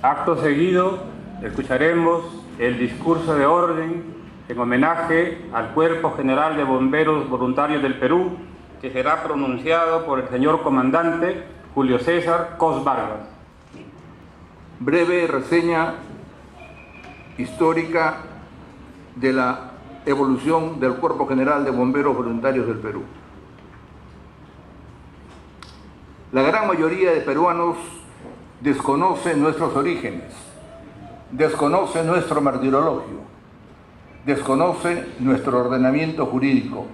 Acto seguido, escucharemos el discurso de orden en homenaje al Cuerpo General de Bomberos Voluntarios del Perú, que será pronunciado por el señor comandante Julio César Cos Vargas. Breve reseña histórica de la evolución del Cuerpo General de Bomberos Voluntarios del Perú. La gran mayoría de peruanos desconoce nuestros orígenes, desconoce nuestro martirologio, desconoce nuestro ordenamiento jurídico,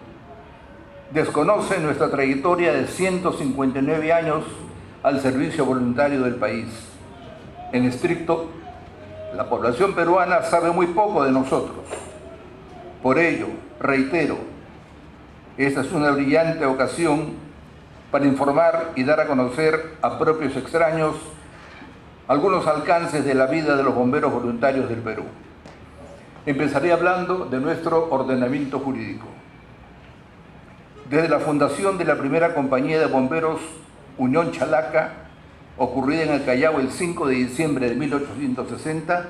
desconoce nuestra trayectoria de 159 años al servicio voluntario del país. En estricto, la población peruana sabe muy poco de nosotros. Por ello, reitero, esta es una brillante ocasión para informar y dar a conocer a propios extraños algunos alcances de la vida de los bomberos voluntarios del Perú. Empezaré hablando de nuestro ordenamiento jurídico. Desde la fundación de la primera compañía de bomberos Unión Chalaca, ocurrida en el Callao el 5 de diciembre de 1860,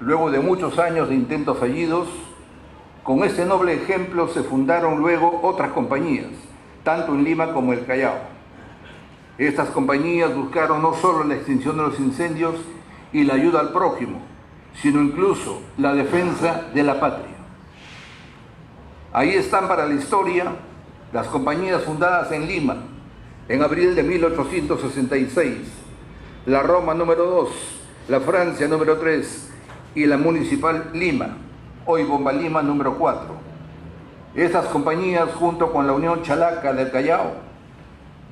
luego de muchos años de intentos fallidos, con este noble ejemplo se fundaron luego otras compañías, tanto en Lima como en el Callao. Estas compañías buscaron no solo la extinción de los incendios y la ayuda al prójimo, sino incluso la defensa de la patria. Ahí están para la historia las compañías fundadas en Lima, en abril de 1866, la Roma número 2, la Francia número 3 y la Municipal Lima, hoy Bomba Lima número 4. Estas compañías, junto con la Unión Chalaca del Callao,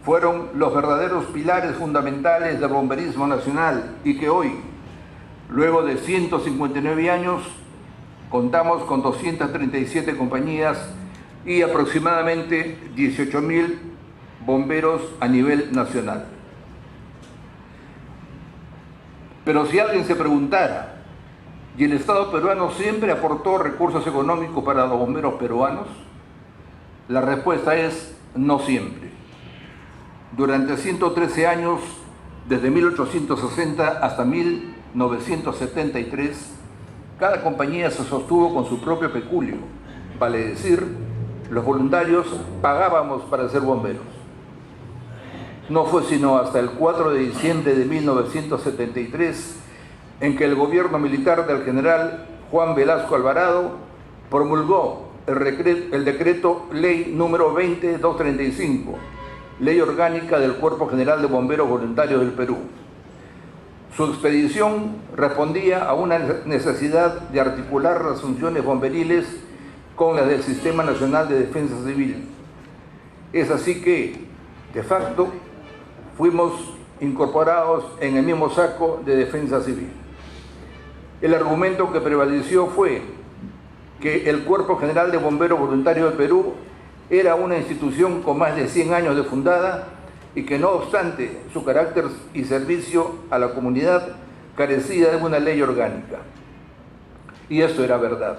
fueron los verdaderos pilares fundamentales del bomberismo nacional y que hoy, luego de 159 años, contamos con 237 compañías y aproximadamente 18.000 bomberos a nivel nacional. Pero si alguien se preguntara, ¿y el Estado peruano siempre aportó recursos económicos para los bomberos peruanos? La respuesta es no siempre. Durante 113 años, desde 1860 hasta 1973, cada compañía se sostuvo con su propio peculio, vale decir, los voluntarios pagábamos para ser bomberos. No fue sino hasta el 4 de diciembre de 1973 en que el gobierno militar del general Juan Velasco Alvarado promulgó el decreto ley número 20235, Ley Orgánica del Cuerpo General de Bomberos Voluntarios del Perú. Su expedición respondía a una necesidad de articular las funciones bomberiles con las del Sistema Nacional de Defensa Civil. Es así que, de facto, fuimos incorporados en el mismo saco de Defensa Civil. El argumento que prevaleció fue que el Cuerpo General de Bomberos Voluntarios del Perú era una institución con más de 100 años de fundada y que no obstante su carácter y servicio a la comunidad carecía de una ley orgánica. Y esto era verdad.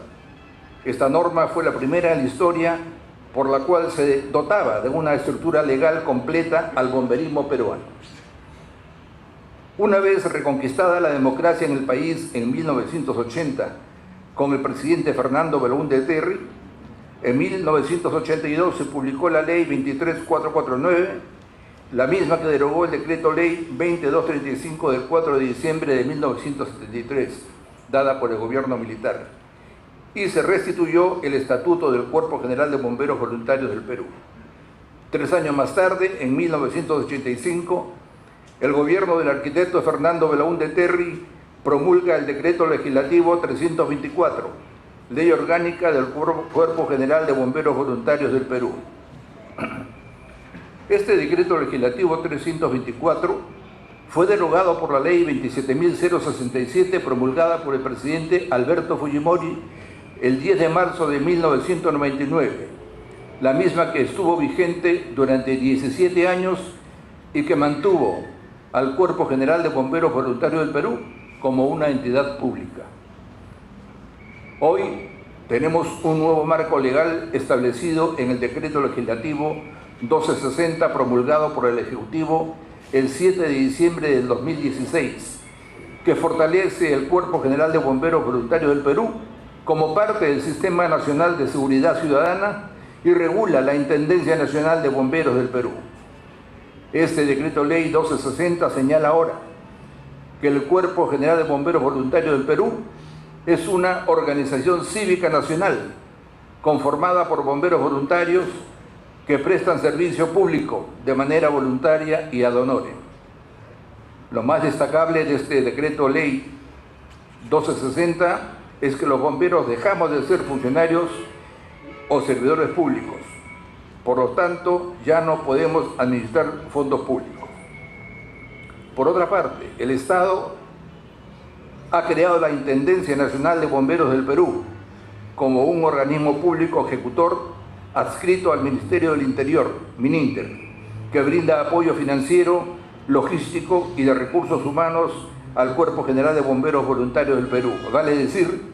Esta norma fue la primera en la historia por la cual se dotaba de una estructura legal completa al bomberismo peruano. Una vez reconquistada la democracia en el país en 1980, con el presidente Fernando Belaúnde Terry, en 1982 se publicó la ley 23449, la misma que derogó el decreto ley 20235 del 4 de diciembre de 1973, dada por el gobierno militar, y se restituyó el Estatuto del Cuerpo General de Bomberos Voluntarios del Perú. 3 años más tarde, en 1985, el gobierno del arquitecto Fernando Belaúnde Terry promulga el decreto legislativo 324, Ley Orgánica del Cuerpo General de Bomberos Voluntarios del Perú. Este decreto legislativo 324 fue derogado por la ley 27.067 promulgada por el presidente Alberto Fujimori el 10 de marzo de 1999, la misma que estuvo vigente durante 17 años y que mantuvo al Cuerpo General de Bomberos Voluntarios del Perú como una entidad pública. Hoy tenemos un nuevo marco legal establecido en el Decreto Legislativo 1260 promulgado por el Ejecutivo el 7 de diciembre del 2016, que fortalece el Cuerpo General de Bomberos Voluntarios del Perú como parte del Sistema Nacional de Seguridad Ciudadana y regula la Intendencia Nacional de Bomberos del Perú. Este decreto ley 1260 señala ahora que el Cuerpo General de Bomberos Voluntarios del Perú es una organización cívica nacional conformada por bomberos voluntarios que prestan servicio público de manera voluntaria y ad honorem. Lo más destacable de este decreto ley 1260 es que los bomberos dejamos de ser funcionarios o servidores públicos. Por lo tanto, ya no podemos administrar fondos públicos. Por otra parte, el Estado ha creado la Intendencia Nacional de Bomberos del Perú como un organismo público ejecutor adscrito al Ministerio del Interior, MININTER, que brinda apoyo financiero, logístico y de recursos humanos al Cuerpo General de Bomberos Voluntarios del Perú. Vale decir,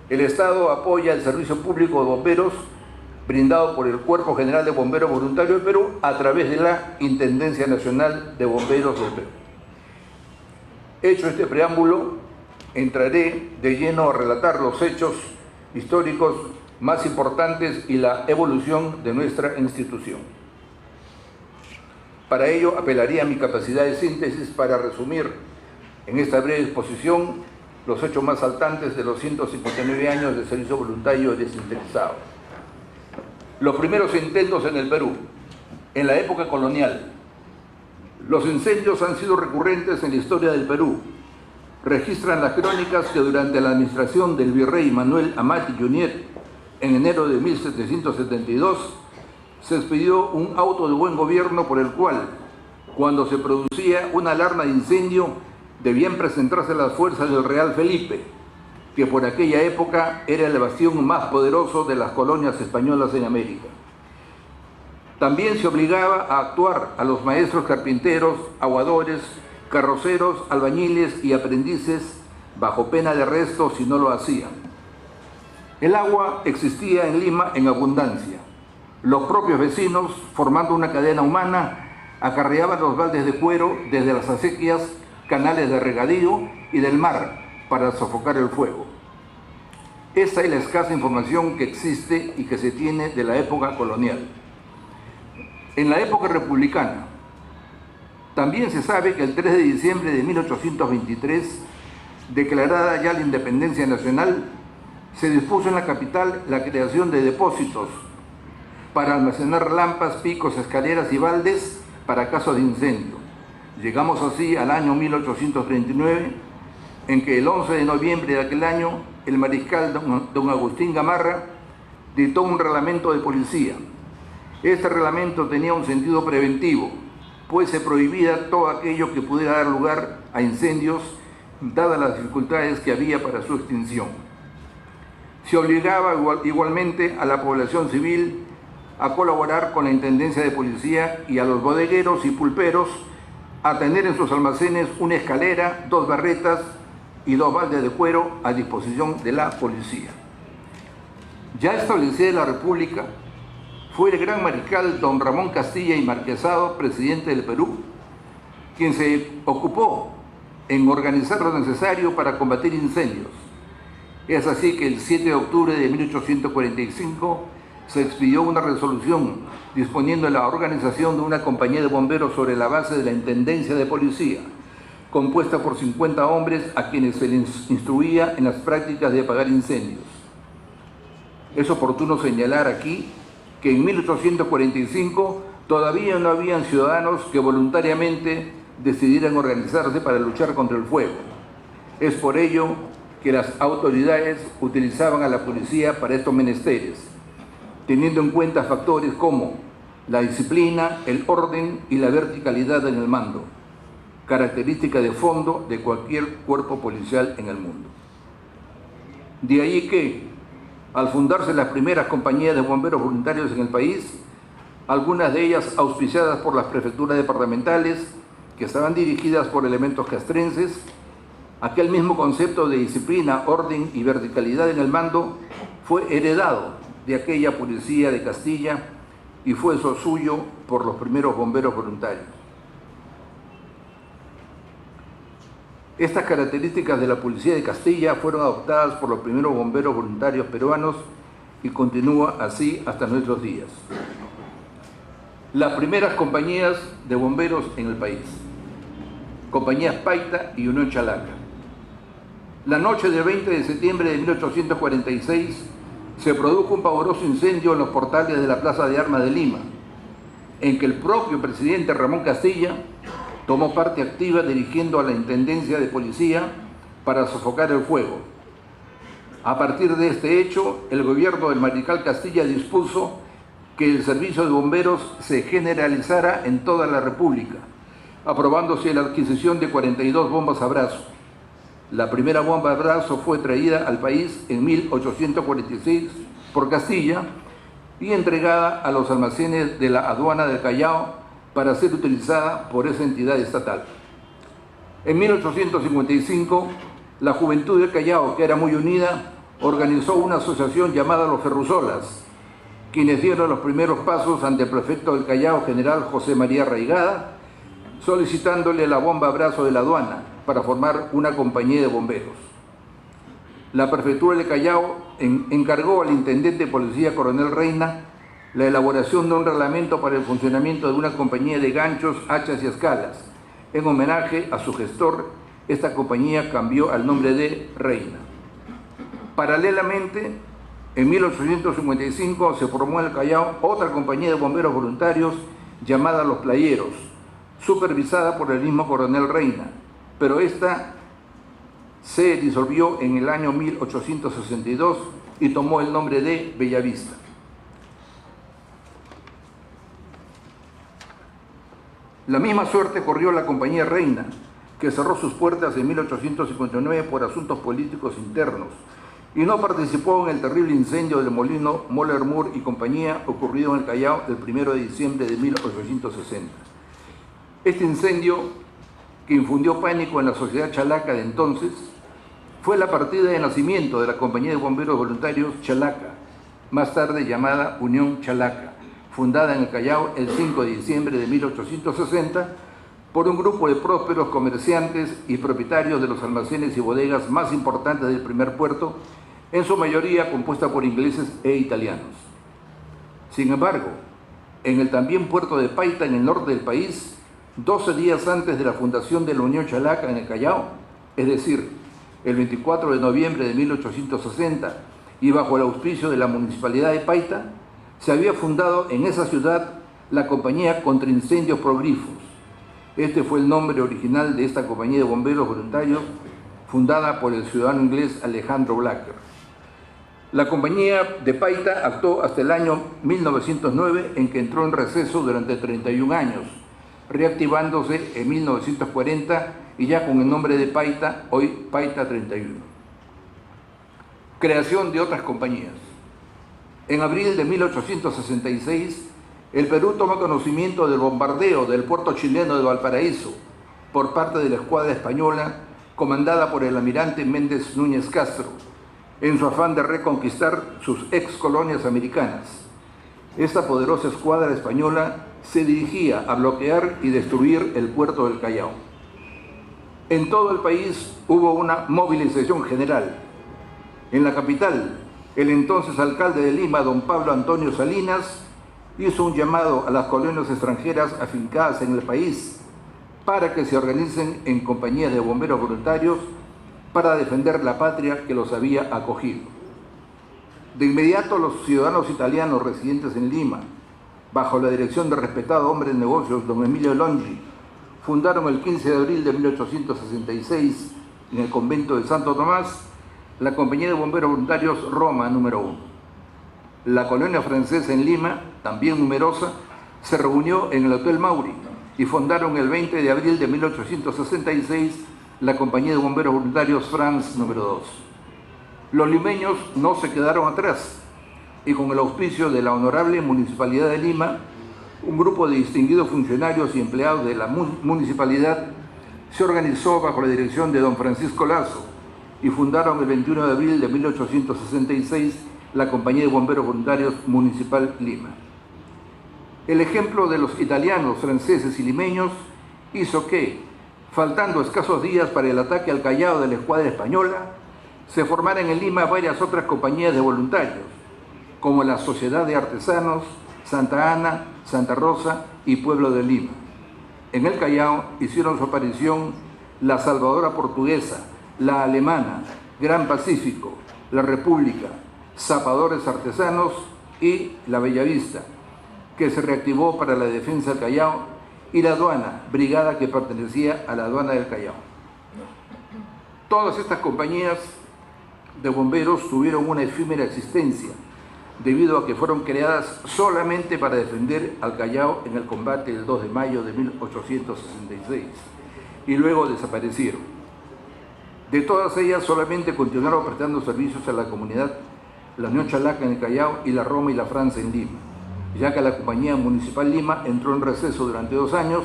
el Estado apoya el servicio público de bomberos brindado por el Cuerpo General de Bomberos Voluntarios del Perú a través de la Intendencia Nacional de Bomberos del Perú. Hecho este preámbulo, entraré de lleno a relatar los hechos históricos más importantes y la evolución de nuestra institución. Para ello, apelaría a mi capacidad de síntesis para resumir en esta breve exposición los hechos más saltantes de los 159 años de servicio voluntario desinteresado. Los primeros intentos en el Perú, en la época colonial. Los incendios han sido recurrentes en la historia del Perú. Registran las crónicas que durante la administración del virrey Manuel Amat Juniet, en enero de 1772, se expidió un auto de buen gobierno por el cual, cuando se producía una alarma de incendio, debían presentarse las fuerzas del Real Felipe, que por aquella época era el bastión más poderoso de las colonias españolas en América. También se obligaba a actuar a los maestros carpinteros, aguadores, carroceros, albañiles y aprendices bajo pena de arresto si no lo hacían. El agua existía en Lima en abundancia. Los propios vecinos, formando una cadena humana, acarreaban los baldes de cuero desde las acequias, canales de regadío y del mar para sofocar el fuego. Esa es la escasa información que existe y que se tiene de la época colonial. En la época republicana, también se sabe que el 3 de diciembre de 1823, declarada ya la independencia nacional, se dispuso en la capital la creación de depósitos para almacenar lampas, picos, escaleras y baldes para casos de incendio. Llegamos así al año 1839, en que el 11 de noviembre de aquel año, el mariscal don Agustín Gamarra dictó un reglamento de policía. Este reglamento tenía un sentido preventivo, pues se prohibía todo aquello que pudiera dar lugar a incendios, dadas las dificultades que había para su extinción. Se obligaba igualmente a la población civil a colaborar con la Intendencia de Policía y a los bodegueros y pulperos a tener en sus almacenes una escalera, 2 barretas y 2 baldes de cuero a disposición de la policía. Ya establecida la República, fue el gran mariscal don Ramón Castilla y Marquesado, presidente del Perú, quien se ocupó en organizar lo necesario para combatir incendios. Es así que el 7 de octubre de 1845 se expidió una resolución disponiendo la organización de una compañía de bomberos sobre la base de la Intendencia de Policía, compuesta por 50 hombres a quienes se les instruía en las prácticas de apagar incendios. Es oportuno señalar aquí que en 1845 todavía no habían ciudadanos que voluntariamente decidieran organizarse para luchar contra el fuego. Es por ello que las autoridades utilizaban a la policía para estos menesteres, teniendo en cuenta factores como la disciplina, el orden y la verticalidad en el mando, característica de fondo de cualquier cuerpo policial en el mundo. De ahí que, al fundarse las primeras compañías de bomberos voluntarios en el país, algunas de ellas auspiciadas por las prefecturas departamentales, que estaban dirigidas por elementos castrenses, aquel mismo concepto de disciplina, orden y verticalidad en el mando fue heredado de aquella policía de Castilla y fue eso suyo por los primeros bomberos voluntarios. Estas características de la Policía de Castilla fueron adoptadas por los primeros bomberos voluntarios peruanos y continúa así hasta nuestros días. Las primeras compañías de bomberos en el país. Compañías Paita y Unión Chalaca. La noche del 20 de septiembre de 1846 se produjo un pavoroso incendio en los portales de la Plaza de Armas de Lima, en que el propio presidente Ramón Castilla tomó parte activa dirigiendo a la Intendencia de Policía para sofocar el fuego. A partir de este hecho, el gobierno del mariscal Castilla dispuso que el servicio de bomberos se generalizara en toda la República, aprobándose la adquisición de 42 bombas a brazo. La primera bomba a brazo fue traída al país en 1846 por Castilla y entregada a los almacenes de la aduana del Callao para ser utilizada por esa entidad estatal. En 1855, la juventud del Callao, que era muy unida, organizó una asociación llamada Los Ferrusolas, quienes dieron los primeros pasos ante el prefecto del Callao, general José María Raigada, solicitándole la bomba a brazo de la aduana para formar una compañía de bomberos. La prefectura de Callao encargó al intendente de policía, coronel Reina, la elaboración de un reglamento para el funcionamiento de una compañía de ganchos, hachas y escalas. En homenaje a su gestor, esta compañía cambió al nombre de Reina. Paralelamente, en 1855 se formó en el Callao otra compañía de bomberos voluntarios llamada Los Playeros, supervisada por el mismo coronel Reina, pero esta se disolvió en el año 1862 y tomó el nombre de Bellavista. La misma suerte corrió la compañía Reina, que cerró sus puertas en 1859 por asuntos políticos internos y no participó en el terrible incendio del molino Moller Moore y compañía ocurrido en el Callao el 1 de diciembre de 1860. Este incendio, que infundió pánico en la sociedad chalaca de entonces, fue la partida de nacimiento de la compañía de bomberos voluntarios Chalaca, más tarde llamada Unión Chalaca, fundada en el Callao el 5 de diciembre de 1860 por un grupo de prósperos comerciantes y propietarios de los almacenes y bodegas más importantes del primer puerto, en su mayoría compuesta por ingleses e italianos. Sin embargo, en el también puerto de Paita, en el norte del país, 12 días antes de la fundación de la Unión Chalaca en el Callao, es decir, el 24 de noviembre de 1860, y bajo el auspicio de la Municipalidad de Paita, se había fundado en esa ciudad la compañía contra incendios Progrifos. Este fue el nombre original de esta compañía de bomberos voluntarios, fundada por el ciudadano inglés Alejandro Blacker. La compañía de Paita actuó hasta el año 1909, en que entró en receso durante 31 años, reactivándose en 1940 y ya con el nombre de Paita, hoy Paita 31. Creación de otras compañías. En abril de 1866, el Perú toma conocimiento del bombardeo del puerto chileno de Valparaíso por parte de la escuadra española comandada por el almirante Méndez Núñez Castro, en su afán de reconquistar sus ex colonias americanas. Esta poderosa escuadra española se dirigía a bloquear y destruir el puerto del Callao. En todo el país hubo una movilización general. En la capital, el entonces alcalde de Lima, don Pablo Antonio Salinas, hizo un llamado a las colonias extranjeras afincadas en el país para que se organicen en compañías de bomberos voluntarios para defender la patria que los había acogido. De inmediato, los ciudadanos italianos residentes en Lima, bajo la dirección del respetado hombre de negocios, don Emilio Longi, fundaron el 15 de abril de 1866 en el convento de Santo Tomás la Compañía de Bomberos Voluntarios Roma número 1. La colonia francesa en Lima, también numerosa, se reunió en el Hotel Mauri y fundaron el 20 de abril de 1866 la Compañía de Bomberos Voluntarios France número 2. Los limeños no se quedaron atrás y con el auspicio de la Honorable Municipalidad de Lima, un grupo de distinguidos funcionarios y empleados de la municipalidad se organizó bajo la dirección de don Francisco Lazo y fundaron el 21 de abril de 1866 la Compañía de Bomberos Voluntarios Municipal Lima. El ejemplo de los italianos, franceses y limeños hizo que, faltando escasos días para el ataque al Callao de la escuadra española, se formaron en Lima varias otras compañías de voluntarios, como la Sociedad de Artesanos, Santa Ana, Santa Rosa y Pueblo de Lima. En el Callao hicieron su aparición la Salvadora Portuguesa, la Alemana, Gran Pacífico, la República, Zapadores Artesanos y la Bellavista, que se reactivó para la defensa del Callao, y la Aduana, brigada que pertenecía a la Aduana del Callao. Todas estas compañías de bomberos tuvieron una efímera existencia, debido a que fueron creadas solamente para defender al Callao en el combate del 2 de mayo de 1866, y luego desaparecieron. De todas ellas, solamente continuaron prestando servicios a la comunidad la Unión Chalaca en el Callao y la Roma y la Francia en Lima, ya que la Compañía Municipal Lima entró en receso durante 2 años,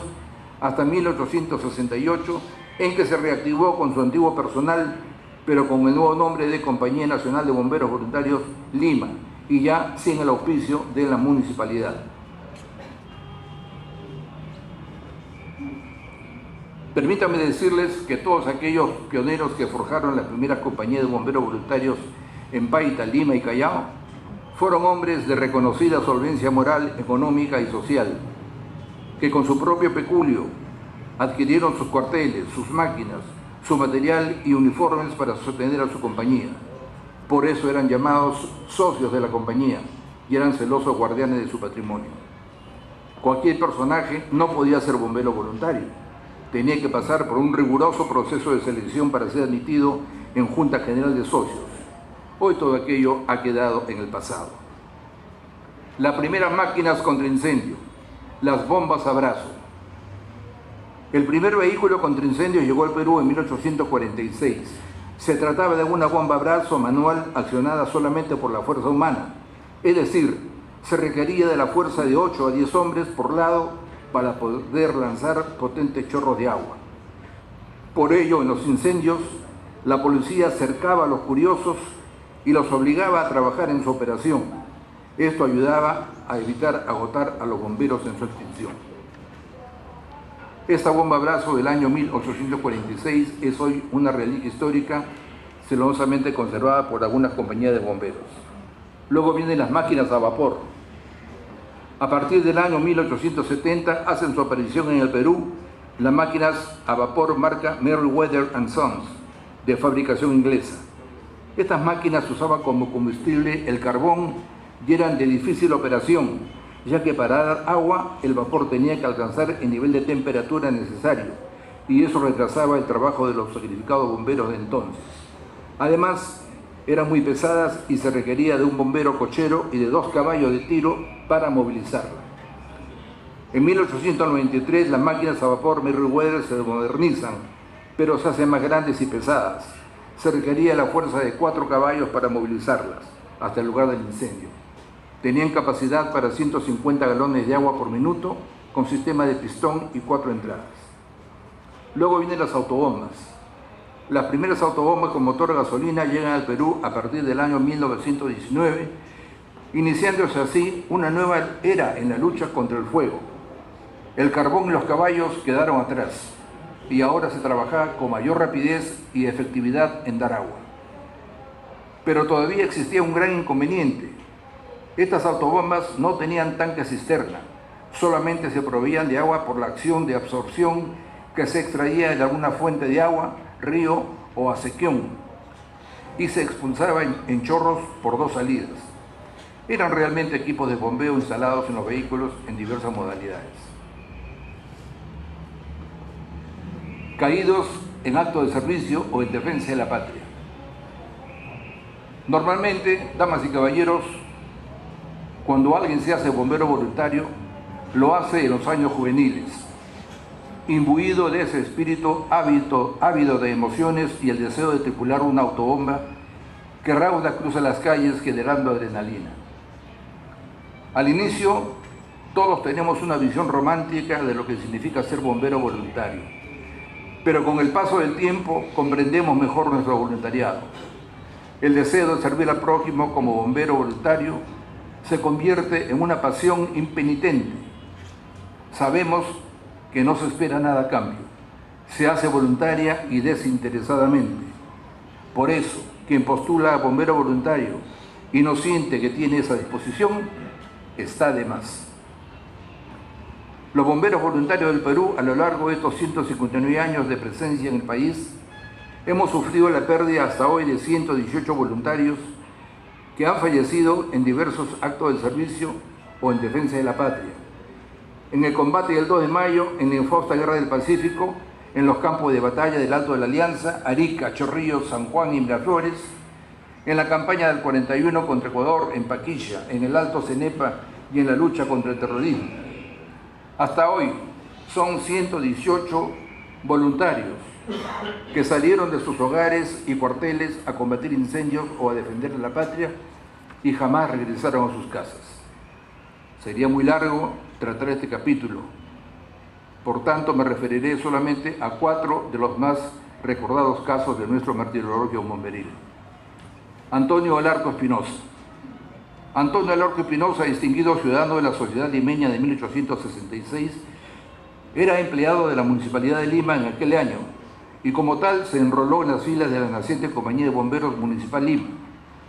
hasta 1868, en que se reactivó con su antiguo personal, pero con el nuevo nombre de Compañía Nacional de Bomberos Voluntarios Lima, y ya sin el auspicio de la municipalidad. Permítanme decirles que todos aquellos pioneros que forjaron la primera compañía de bomberos voluntarios en Paita, Lima y Callao fueron hombres de reconocida solvencia moral, económica y social, que con su propio peculio adquirieron sus cuarteles, sus máquinas, su material y uniformes para sostener a su compañía. Por eso eran llamados socios de la compañía y eran celosos guardianes de su patrimonio. Cualquier personaje no podía ser bombero voluntario. Tenía que pasar por un riguroso proceso de selección para ser admitido en Junta General de Socios. Hoy todo aquello ha quedado en el pasado. Las primeras máquinas contra incendio, las bombas a brazo. El primer vehículo contra incendios llegó al Perú en 1846. Se trataba de una bomba a brazo manual accionada solamente por la fuerza humana, es decir, se requería de la fuerza de 8 a 10 hombres por lado para poder lanzar potentes chorros de agua. Por ello, en los incendios, la policía cercaba a los curiosos y los obligaba a trabajar en su operación. Esto ayudaba a evitar agotar a los bomberos en su extinción. Esta bomba a brazo del año 1846 es hoy una reliquia histórica celosamente conservada por algunas compañías de bomberos. Luego vienen las máquinas a vapor. A partir del año 1870 hacen su aparición en el Perú las máquinas a vapor marca Merriweather & Sons, de fabricación inglesa. Estas máquinas usaban como combustible el carbón y eran de difícil operación, ya que para dar agua el vapor tenía que alcanzar el nivel de temperatura necesario, y eso retrasaba el trabajo de los sacrificados bomberos de entonces. Además, eran muy pesadas y se requería de un bombero cochero y de 2 caballos de tiro para movilizarla. En 1893 las máquinas a vapor Merriweather se modernizan, pero se hacen más grandes y pesadas. Se requería la fuerza de 4 caballos para movilizarlas hasta el lugar del incendio. Tenían capacidad para 150 galones de agua por minuto, con sistema de pistón y 4 entradas. Luego vienen las autobombas. Las primeras autobombas con motor a gasolina llegan al Perú a partir del año 1919, iniciándose así una nueva era en la lucha contra el fuego. El carbón y los caballos quedaron atrás, y ahora se trabajaba con mayor rapidez y efectividad en dar agua. Pero todavía existía un gran inconveniente. Estas autobombas no tenían tanque cisterna, solamente se proveían de agua por la acción de absorción que se extraía de alguna fuente de agua, río o acequión, y se expulsaba en chorros por 2 salidas. Eran realmente equipos de bombeo instalados en los vehículos en diversas modalidades. Caídos en acto de servicio o en defensa de la patria. Normalmente, damas y caballeros, cuando alguien se hace bombero voluntario, lo hace en los años juveniles, imbuido de ese espíritu ávido de emociones y el deseo de tripular una autobomba que rauda cruza las calles generando adrenalina. Al inicio, todos tenemos una visión romántica de lo que significa ser bombero voluntario, pero con el paso del tiempo comprendemos mejor nuestro voluntariado. El deseo de servir al prójimo como bombero voluntario se convierte en una pasión impenitente. Sabemos que no se espera nada a cambio. se hace voluntaria y desinteresadamente. Por eso, quien postula a bombero voluntario y no siente que tiene esa disposición, está de más. Los bomberos voluntarios del Perú, a lo largo de estos 159 años de presencia en el país, hemos sufrido la pérdida hasta hoy de 118 voluntarios que han fallecido en diversos actos de servicio o en defensa de la patria. En el combate del 2 de mayo, en la infausta Guerra del Pacífico, en los campos de batalla del Alto de la Alianza, Arica, Chorrillos, San Juan y Miraflores, en la campaña del 41 contra Ecuador, en Paquilla, en el Alto Cenepa y en la lucha contra el terrorismo. Hasta hoy son 118 voluntarios que salieron de sus hogares y cuarteles a combatir incendios o a defender la patria y jamás regresaron a sus casas. Sería muy largo tratar este capítulo. Por tanto, me referiré solamente a 4 de los más recordados casos de nuestro martirologio bomberil. Antonio Alarco Espinosa. Antonio Alarco Espinosa, distinguido ciudadano de la Sociedad Limeña de 1866, era empleado de la Municipalidad de Lima en aquel año y como tal se enroló en las filas de la naciente Compañía de Bomberos Municipal Lima,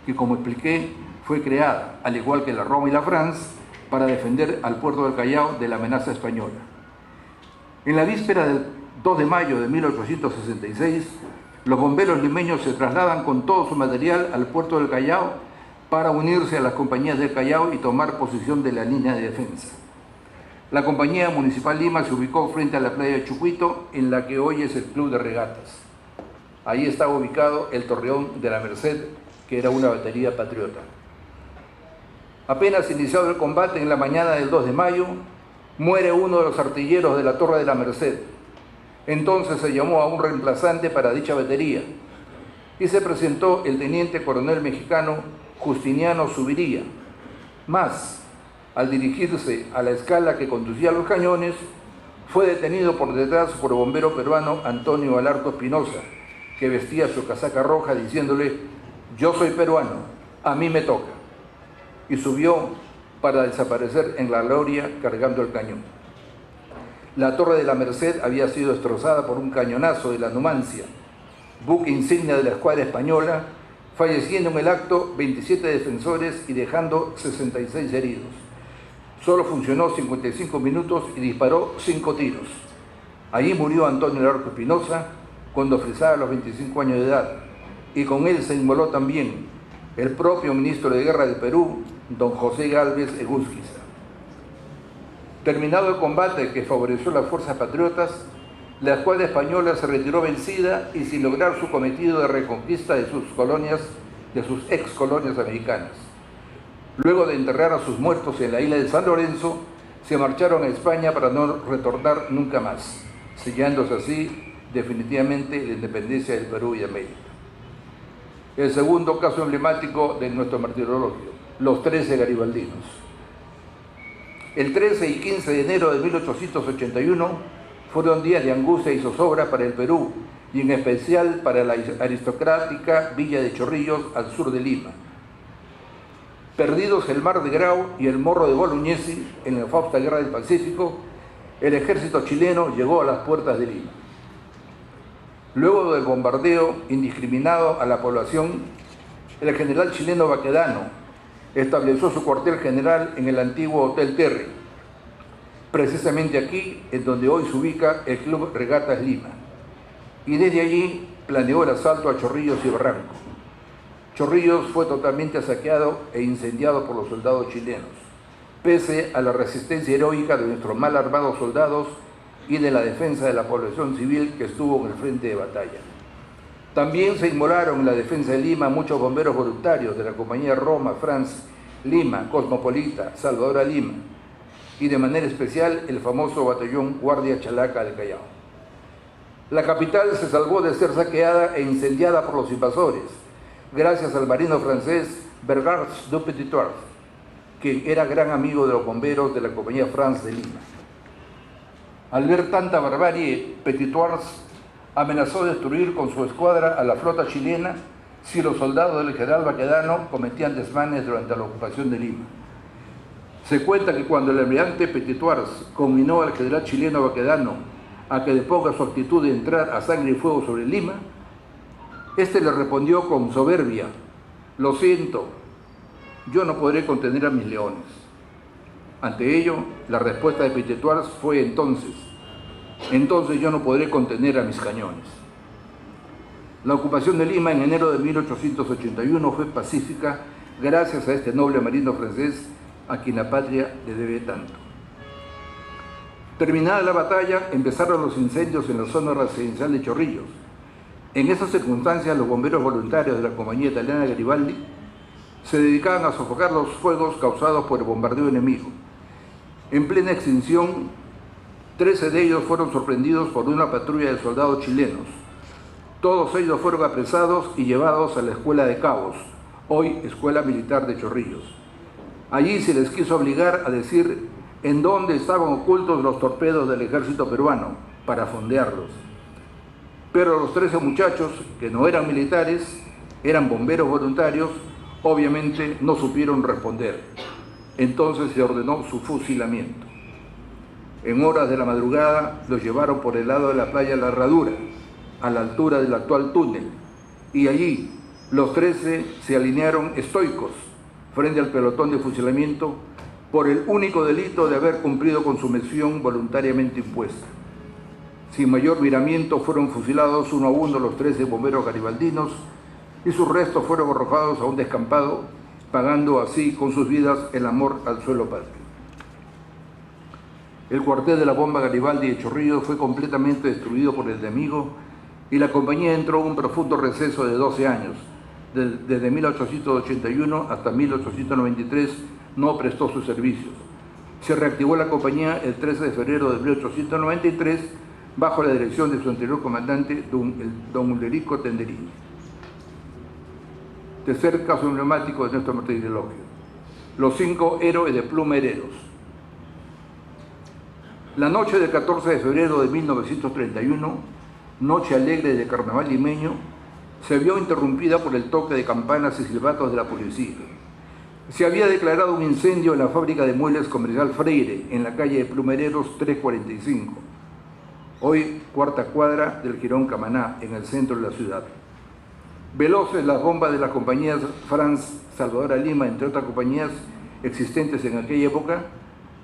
que como expliqué fue creada, al igual que la Roma y la France, para defender al puerto del Callao de la amenaza española. En la víspera del 2 de mayo de 1866, los bomberos limeños se trasladan con todo su material al puerto del Callao para unirse a las compañías del Callao y tomar posición de la línea de defensa. La Compañía Municipal Lima se ubicó frente a la playa de Chucuito, en la que hoy es el Club de Regatas. Ahí estaba ubicado el Torreón de la Merced, que era una batería patriota. Apenas iniciado el combate en la mañana del 2 de mayo, muere uno de los artilleros de la Torre de la Merced. Entonces se llamó a un reemplazante para dicha batería y se presentó el teniente coronel mexicano Justiniano Subiría. Más, al dirigirse a la escala que conducía a los cañones, fue detenido por detrás por el bombero peruano Antonio Alarco Espinosa, que vestía su casaca roja diciéndole: "Yo soy peruano, a mí me toca", y subió para desaparecer en la gloria cargando el cañón. La Torre de la Merced había sido destrozada por un cañonazo de la Numancia, buque insignia de la escuadra española, falleciendo en el acto 27 defensores y dejando 66 heridos. Solo funcionó 55 minutos y disparó 5 tiros. Allí murió Antonio Alarco Espinosa cuando frisaba los 25 años de edad, y con él se inmoló también el propio ministro de Guerra del Perú, don José Gálvez Egusquiza. Terminado el combate que favoreció a las fuerzas patriotas, la escuadra española se retiró vencida y sin lograr su cometido de reconquista de sus colonias, de sus ex colonias americanas. Luego de enterrar a sus muertos en la isla de San Lorenzo, se marcharon a España para no retornar nunca más, sellándose así definitivamente la independencia del Perú y América. El segundo caso emblemático de nuestro martirologio, los 13 garibaldinos. El 13 y 15 de enero de 1881 fueron días de angustia y zozobra para el Perú, y en especial para la aristocrática villa de Chorrillos al sur de Lima. Perdidos el Mar de Grau y el Morro de Bolognesi en la infausta Guerra del Pacífico, el ejército chileno llegó a las puertas de Lima. Luego del bombardeo indiscriminado a la población, el general chileno Baquedano estableció su cuartel general en el antiguo Hotel Terry, precisamente aquí en donde hoy se ubica el Club Regatas Lima, y desde allí planeó el asalto a Chorrillos y Barranco. Chorrillos fue totalmente saqueado e incendiado por los soldados chilenos, pese a la resistencia heroica de nuestros mal armados soldados y de la defensa de la población civil que estuvo en el frente de batalla. También se inmolaron en la defensa de Lima muchos bomberos voluntarios de la Compañía Roma, France, Lima, Cosmopolita, Salvador Lima, y de manera especial el famoso batallón Guardia Chalaca del Callao. La capital se salvó de ser saqueada e incendiada por los invasores, gracias al marino francés Bergard du Petitoir, que era gran amigo de los bomberos de la Compañía France de Lima. Al ver tanta barbarie, Petitoir amenazó destruir con su escuadra a la flota chilena si los soldados del general Baquedano cometían desmanes durante la ocupación de Lima. Se cuenta que cuando el almirante Petitoir conminó al general chileno Baquedano a que deponga su actitud de entrar a sangre y fuego sobre Lima, este le respondió con soberbia: lo siento, yo no podré contener a mis leones. Ante ello, la respuesta de Pitetuars fue entonces yo no podré contener a mis cañones. La ocupación de Lima en enero de 1881 fue pacífica gracias a este noble marino francés a quien la patria le debe tanto. Terminada la batalla, empezaron los incendios en la zona residencial de Chorrillos. En esas circunstancias, los bomberos voluntarios de la compañía italiana Garibaldi se dedicaban a sofocar los fuegos causados por el bombardeo enemigo. En plena extinción, 13 de ellos fueron sorprendidos por una patrulla de soldados chilenos. Todos ellos fueron apresados y llevados a la Escuela de Cabos, hoy Escuela Militar de Chorrillos. Allí se les quiso obligar a decir en dónde estaban ocultos los torpedos del ejército peruano para fondearlos. Pero los 13 muchachos, que no eran militares, eran bomberos voluntarios, obviamente no supieron responder. Entonces se ordenó su fusilamiento. En horas de la madrugada los llevaron por el lado de la playa La Herradura, a la altura del actual túnel, y allí los 13 se alinearon estoicos frente al pelotón de fusilamiento por el único delito de haber cumplido con su misión voluntariamente impuesta. Sin mayor miramiento fueron fusilados uno a uno los 13 bomberos garibaldinos y sus restos fueron arrojados a un descampado, pagando así con sus vidas el amor al suelo patrio. El cuartel de la bomba Garibaldi de Chorrillos fue completamente destruido por el enemigo y la compañía entró en un profundo receso de 12 años. Desde 1881 hasta 1893 no prestó sus servicios. Se reactivó la compañía el 13 de febrero de 1893 bajo la dirección de su anterior comandante, don Ulerico Tenderini. Tercer caso emblemático de nuestro martirologio: los 5 héroes de Plumereros. La noche del 14 de febrero de 1931, noche alegre de carnaval limeño, se vio interrumpida por el toque de campanas y silbatos de la policía. Se había declarado un incendio en la fábrica de muebles Comercial Freire, en la calle de Plumereros 345, hoy cuarta cuadra del Jirón Camaná, en el centro de la ciudad. Veloces las bombas de las compañías Franz, Salvador Lima, entre otras compañías existentes en aquella época,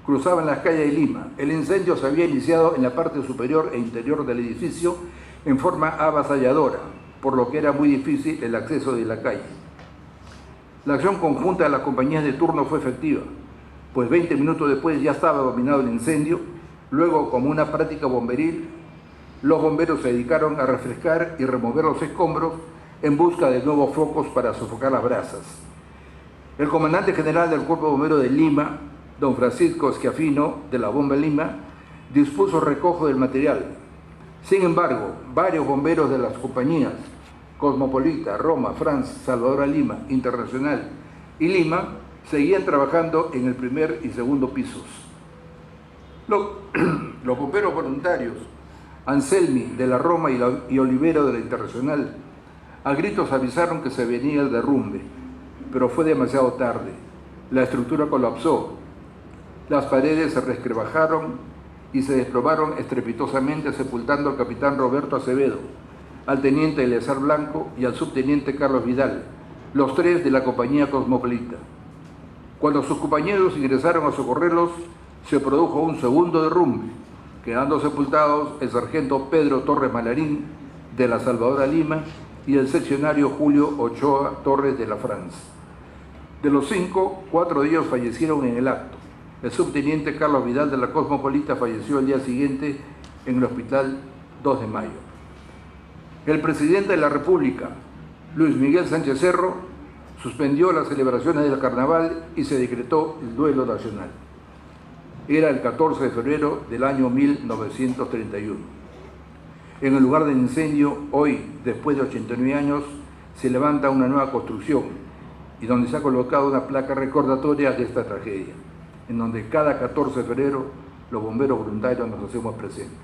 cruzaban las calles de Lima. El incendio se había iniciado en la parte superior e interior del edificio en forma avasalladora, por lo que era muy difícil el acceso de la calle. La acción conjunta de las compañías de turno fue efectiva, pues 20 minutos después ya estaba dominado el incendio. Luego, como una práctica bomberil, los bomberos se dedicaron a refrescar y remover los escombros en busca de nuevos focos para sofocar las brasas. El comandante general del Cuerpo Bombero de Lima, don Francisco Schiaffino, de la Bomba Lima, dispuso el recojo del material. Sin embargo, varios bomberos de las compañías Cosmopolita, Roma, Franz, Salvador Lima, Internacional y Lima seguían trabajando en el primer y segundo pisos. Los bomberos voluntarios, Anselmi de la Roma y Olivero de la Internacional, a gritos avisaron que se venía el derrumbe, pero fue demasiado tarde. La estructura colapsó, las paredes se resquebrajaron y se desplomaron estrepitosamente, sepultando al capitán Roberto Acevedo, al teniente Eleazar Blanco y al subteniente Carlos Vidal, los 3 de la compañía Cosmopolita. Cuando sus compañeros ingresaron a socorrerlos, se produjo un segundo derrumbe, quedando sepultados el sargento Pedro Torres Malarín, de la Salvador Lima, y el seccionario Julio Ochoa Torres, de la Franz. De los 5, 4 de ellos fallecieron en el acto. El subteniente Carlos Vidal, de la Cosmopolita, falleció el día siguiente en el hospital 2 de Mayo. El presidente de la República, Luis Miguel Sánchez Cerro, suspendió las celebraciones del carnaval y se decretó el duelo nacional. Era el 14 de febrero del año 1931. En el lugar del incendio, hoy, después de 89 años, se levanta una nueva construcción y donde se ha colocado una placa recordatoria de esta tragedia, en donde cada 14 de febrero los bomberos voluntarios nos hacemos presentes.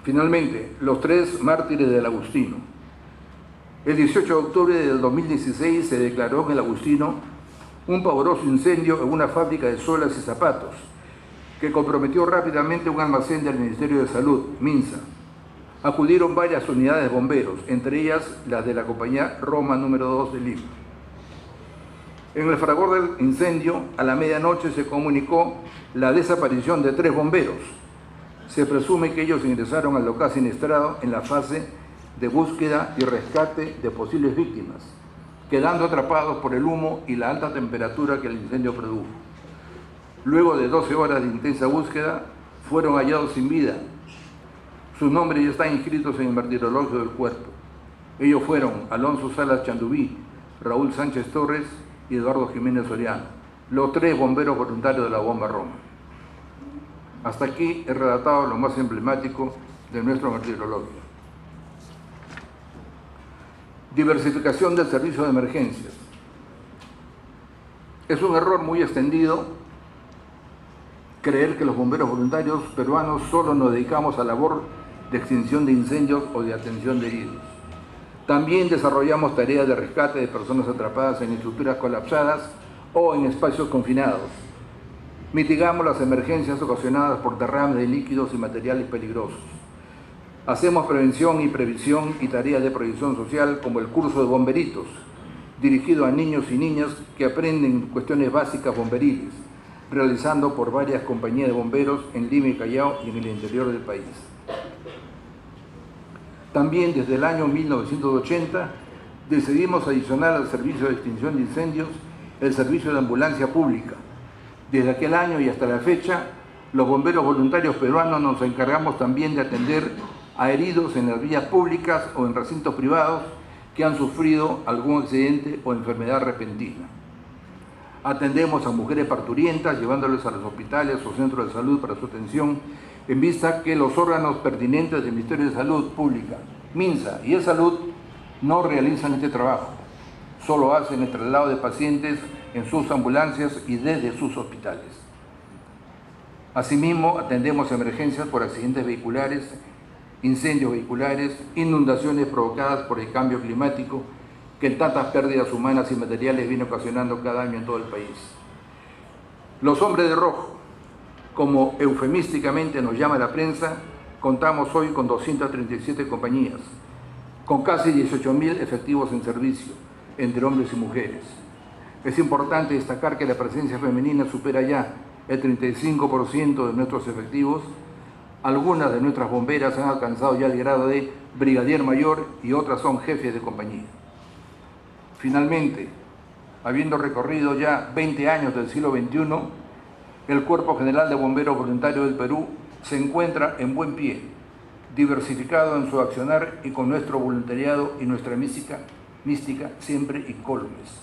Finalmente, los 3 mártires del Agustino. El 18 de octubre del 2016 se declaró en el Agustino un pavoroso incendio en una fábrica de suelas y zapatos, que comprometió rápidamente un almacén del Ministerio de Salud, MINSA. Acudieron varias unidades de bomberos, entre ellas las de la compañía Roma número 2 de Lima. En el fragor del incendio, a la medianoche se comunicó la desaparición de 3 bomberos. Se presume que ellos ingresaron al local siniestrado en la fase de búsqueda y rescate de posibles víctimas, quedando atrapados por el humo y la alta temperatura que el incendio produjo. Luego de 12 horas de intensa búsqueda, fueron hallados sin vida. Sus nombres ya están inscritos en el martirologio del cuerpo. Ellos fueron Alonso Salas Chandubí, Raúl Sánchez Torres y Eduardo Jiménez Soriano, los 3 bomberos voluntarios de la bomba Roma. Hasta aquí he relatado lo más emblemático de nuestro martirologio. Diversificación del servicio de emergencias. Es un error muy extendido creer que los bomberos voluntarios peruanos solo nos dedicamos a la labor de extinción de incendios o de atención de heridos. También desarrollamos tareas de rescate de personas atrapadas en estructuras colapsadas o en espacios confinados. Mitigamos las emergencias ocasionadas por derrames de líquidos y materiales peligrosos. Hacemos prevención y previsión y tareas de proyección social como el curso de bomberitos, dirigido a niños y niñas que aprenden cuestiones básicas bomberiles, realizando por varias compañías de bomberos en Lima y Callao y en el interior del país. También desde el año 1980 decidimos adicionar al servicio de extinción de incendios el servicio de ambulancia pública. Desde aquel año y hasta la fecha, los bomberos voluntarios peruanos nos encargamos también de atender a heridos en las vías públicas o en recintos privados que han sufrido algún accidente o enfermedad repentina. Atendemos a mujeres parturientas, llevándoles a los hospitales o centros de salud para su atención, en vista que los órganos pertinentes del Ministerio de Salud Pública, MINSA y E-Salud, no realizan este trabajo. Solo hacen el traslado de pacientes en sus ambulancias y desde sus hospitales. Asimismo, atendemos emergencias por accidentes vehiculares, incendios vehiculares, inundaciones provocadas por el cambio climático, que tantas pérdidas humanas y materiales viene ocasionando cada año en todo el país. Los hombres de rojo, como eufemísticamente nos llama la prensa, contamos hoy con 237 compañías, con casi 18.000 efectivos en servicio, entre hombres y mujeres. Es importante destacar que la presencia femenina supera ya el 35% de nuestros efectivos. Algunas de nuestras bomberas han alcanzado ya el grado de brigadier mayor y otras son jefes de compañía. Finalmente, habiendo recorrido ya 20 años del siglo XXI, el Cuerpo General de Bomberos Voluntarios del Perú se encuentra en buen pie, diversificado en su accionar y con nuestro voluntariado y nuestra mística siempre incólumes.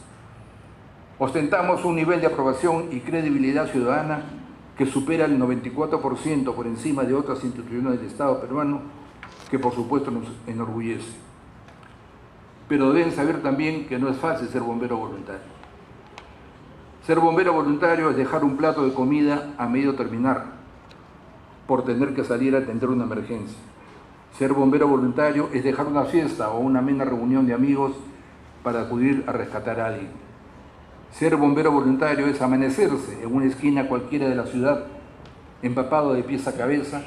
Ostentamos un nivel de aprobación y credibilidad ciudadana que supera el 94% por encima de otras instituciones del Estado peruano, que por supuesto nos enorgullece. Pero deben saber también que no es fácil ser bombero voluntario. Ser bombero voluntario es dejar un plato de comida a medio terminar, por tener que salir a atender una emergencia. Ser bombero voluntario es dejar una fiesta o una amena reunión de amigos para acudir a rescatar a alguien. Ser bombero voluntario es amanecerse en una esquina cualquiera de la ciudad, empapado de pies a cabeza,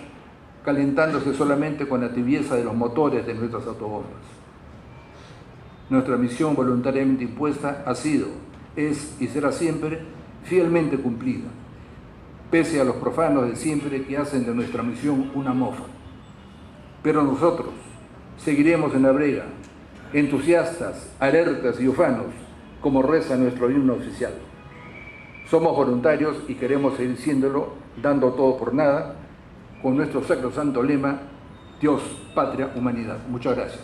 calentándose solamente con la tibieza de los motores de nuestras autobombas. Nuestra misión voluntariamente impuesta ha sido, es y será siempre fielmente cumplida, pese a los profanos de siempre que hacen de nuestra misión una mofa. Pero nosotros seguiremos en la brega, entusiastas, alertas y ufanos, como reza nuestro himno oficial. Somos voluntarios y queremos seguir siéndolo, dando todo por nada, con nuestro sacrosanto lema, Dios, Patria, Humanidad. Muchas gracias.